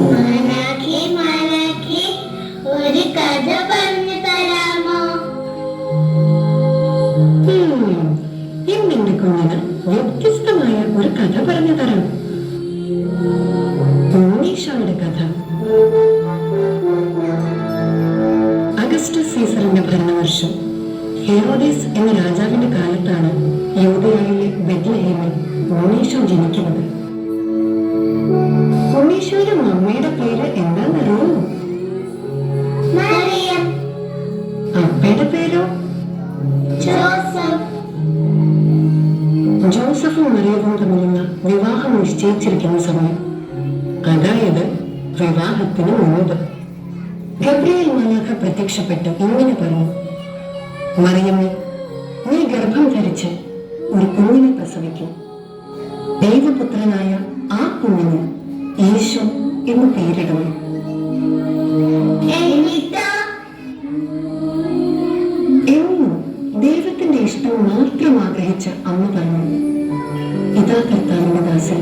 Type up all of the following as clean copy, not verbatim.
മാലാഖേ മാലാഖേ, ഒരു കഥ പറഞ്ഞു തരാമോ? ഇന്നെന്റെ കുഞ്ഞിന് വ്യത്യസ്തമായ ഒരു കഥ പറഞ്ഞു തരാം. ഉണ്ണീശോയുടെ കഥ. അഗസ്റ്റസ് സീസറിന്റെ ഭരണവർഷം ഹെറോദേസ് എന്ന രാജാവിന്റെ കാലത്താണ് യൂദയായിലെ ബെത്ലഹേമിൽ ഉണ്ണീശോ ജനിക്കുന്നത്. ഉണ്ണീശോയുടെ അമ്മയുടെ പേര് എന്താണെന്നറിയോ? മറിയം. അപ്പയുടെ പേരോ? ജോസഫ്. ജോസഫും മറിയവും തമ്മിലുള്ള വിവാഹം നിശ്ചയിച്ചിരിക്കുന്ന സമയം, അതായത് വിവാഹത്തിന് മുമ്പ്, ഗബ്രിയേൽ മാലാഖ പ്രത്യക്ഷപ്പെട്ട് ഇങ്ങനെ പറഞ്ഞു: മറിയമേ, നീ ഗർഭം ധരിച്ച് ഒരു കുഞ്ഞിനെ പ്രസവിക്കും. ദൈവപുത്രനായ ആ കുഞ്ഞിന് യേശു എന്ന് പേരിടണം. എന്നും ദൈവത്തിന്റെ ഇഷ്ടം മാത്രം ആഗ്രഹിച്ച അമ്മ പറഞ്ഞു: ഇതാ കർത്താവിന്റെ ദാസൻ,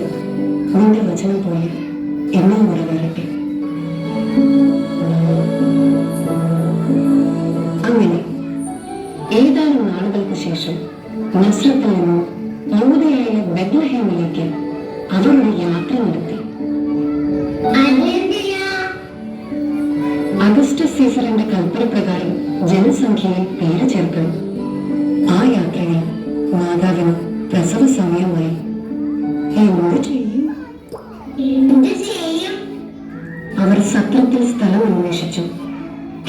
നിന്റെ വചനം പോലെ എന്നെ നിറവേറട്ടെ. അങ്ങനെ ഏതാനും നാളുകൾക്ക് ശേഷം നസ്രത്തിൽ നിന്നും യൂദയായിലെ ബെത്ലഹേമിലേക്ക് അവർ ഒരു യാത്ര നടത്തി. അഗസ്റ്റസ് സീസറിന്റെ കൽപ്പന പ്രകാരം ജനസംഖ്യയിൽ പേര് ചേർക്കണം. ആ യാത്രയിൽ മാതാവിന് പ്രസവ സമയമായി. എന്ത് ചെയ്യും? അവർ സത്രത്തിൽ സ്ഥലം അന്വേഷിച്ചു,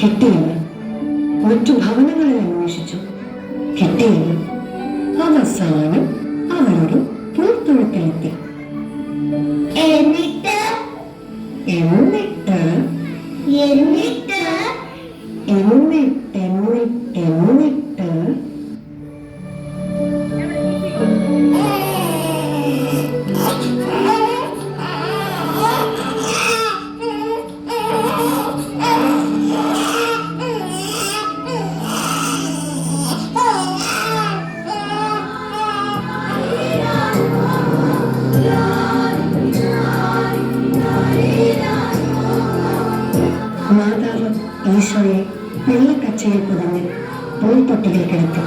കിട്ടിയില്ല. മറ്റു ഭവനങ്ങളിൽ അന്വേഷിച്ചു, കിട്ടിയില്ല. അവസാനം അവരൊരു പുൽത്തൊഴുത്തിലെത്തി. എന്നിട്ട് മാതാവ് ഈശോയെ വെള്ളക്കച്ചയിൽ പൊതിഞ്ഞ് പൂത്തൊട്ടിയിൽ കിടത്തി.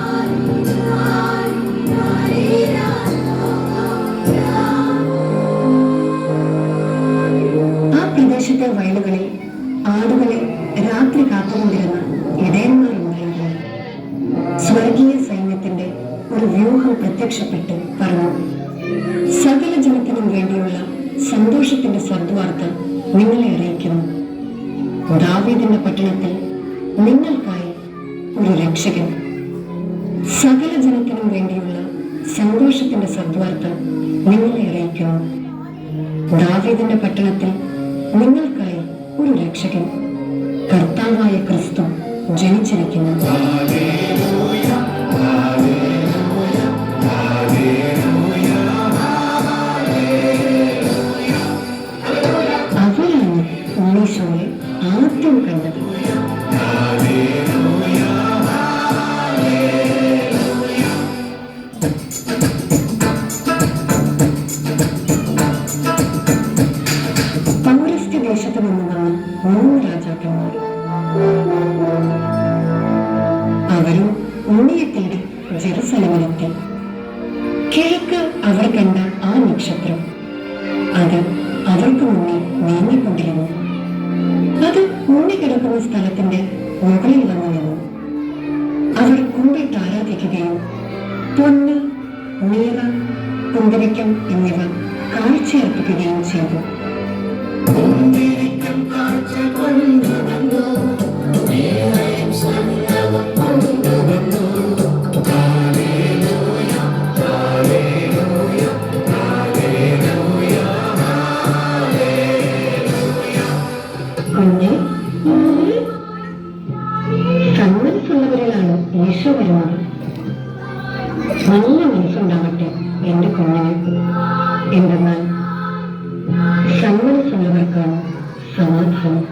ആ പ്രദേശത്തെ വയലുകളിൽ ആടുകളെ രാത്രി കാത്തുകൊണ്ടിരുന്ന ഇടയന്മാരുണ്ടായിരുന്നു. സ്വർഗീയ സൈന്യത്തിന്റെ ഒരു വ്യൂഹം പ്രത്യക്ഷപ്പെട്ട് പറഞ്ഞു: സകല ജനത്തിനും വേണ്ടിയുള്ള സന്തോഷത്തിന്റെ സദ്വാർത്ത നിങ്ങളെ അറിയിക്കുന്നു. ദാവീദിന്റെ പട്ടണത്തിൽ നിങ്ങൾക്കായി ഒരു രക്ഷകൻ. സകല ജനത്തിനും വേണ്ടിയുള്ള സന്തോഷത്തിന്റെ സദ്വാർത്ത നിങ്ങളെ അറിയിക്കുന്നു. ദാവീദിന്റെ പട്ടണത്തിൽ നിങ്ങൾക്കായി ഒരു രക്ഷകൻ, കർത്താവായ ക്രിസ്തു ജനിച്ചിരിക്കുന്നു. അവരാണ് ഉണ്ണീശോയെ ആദ്യം കണ്ടത്. പൗരസ്ത്യ ദേശത്ത് നിന്ന് വന്ന 3 രാജാക്കന്മാർ. അവരും ഉണ്ണിയെ തേടി ജെറുസലേമിലെത്തി. കിഴക്ക് അവർ കണ്ട ആ നക്ഷത്രം, അത് അവർക്ക് മുന്നിൽ നീങ്ങിക്കൊണ്ടിരുന്നു. അത് ഉണ്ണി കിടക്കുന്ന സ്ഥലത്തിന്റെ മുകളിൽ വന്നു നിന്നു. അവർ കുമ്പിട്ട് ആരാധിക്കുകയും പൊന്ന്, നീറ, കുന്തിരിക്കം എന്നിവ കാഴ്ചയർപ്പിക്കുകയും ചെയ്തു. പിന്നെ സന്മനസ്സുള്ളവരിലാണ് ഈശോ വരുന്നത്. നല്ല മനസ്സുണ്ടാവട്ടെ എന്റെ കുഞ്ഞിന്. എന്തെന്നാൽ സന്മനസ്സുള്ളവർക്കാണ് സമാധാനം.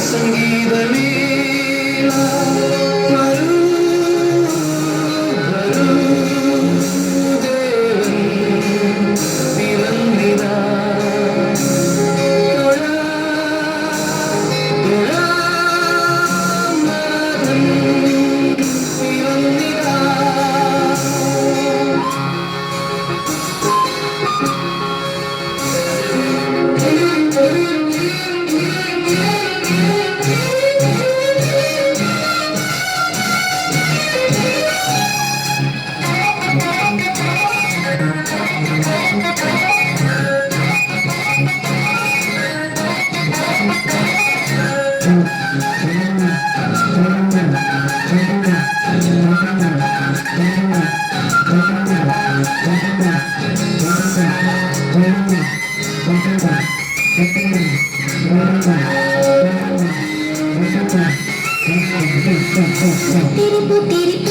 സംഗീതവീണ വരൂ വരൂ ദേവൻ പിറന്നിതാ തുഴാനാഥൻ പിറന്നിതാ തിരിപ്പു തിരിപ്പു